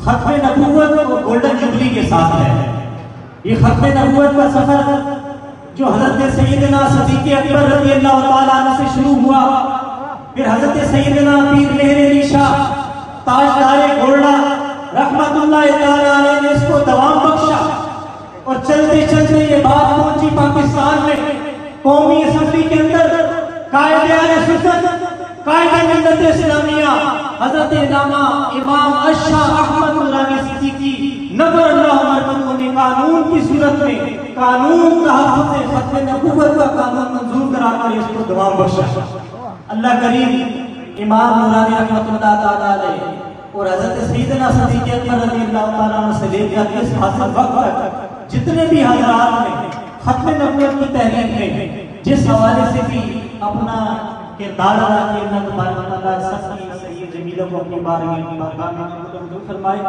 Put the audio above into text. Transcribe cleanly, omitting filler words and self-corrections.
खत्म नबूवत और गोल्डन जुबली के साथ है। ये खत्म नबूवत का सफर जो हजरत सैयदना सिद्दीक़ अकबर रज़ियल्लाहु ताला अन्हु से शुरू हुआ, फिर हजरत सैयदना पीर मेहर अली शाह ताजदारे गोल्डा रहमतुल्लाह ताला अलैह ने इसको दवाम बख्शा और चलते चलते ये बात पहुंची पाकिस्तान में कौमी असम्बली के अंदर कायदे आले सुन्नत कायदे मिल्लत इस्लामिया हजरत इमाम अशरफ अहमद नूरानी सिद्दीकी नज़रअल्लाहु मरकज़हु ने कानून की सूरत में कानून तहफ़्फ़ुज़ खत्म नबूवत का कानून मंजूर कराकर इसको दवाम बख्शा। अल्लाह करीम इमाम नूरानी रहमतुल्लाह ताला अलैह और हजरत सैयदना सिद्दीक़ अकबर रज़ियल्लाहु ताला अन्हु से लेकर इस हासिल वक्त तक जितने भी हज़रात ने खत्म नबूवत की तहरीक में जिस हवाले से भी अपना किरदार अदा किया, अल्लाह तबारक व तआला सबकी सही जमीलों को अपनी बारगाह में फरमाए।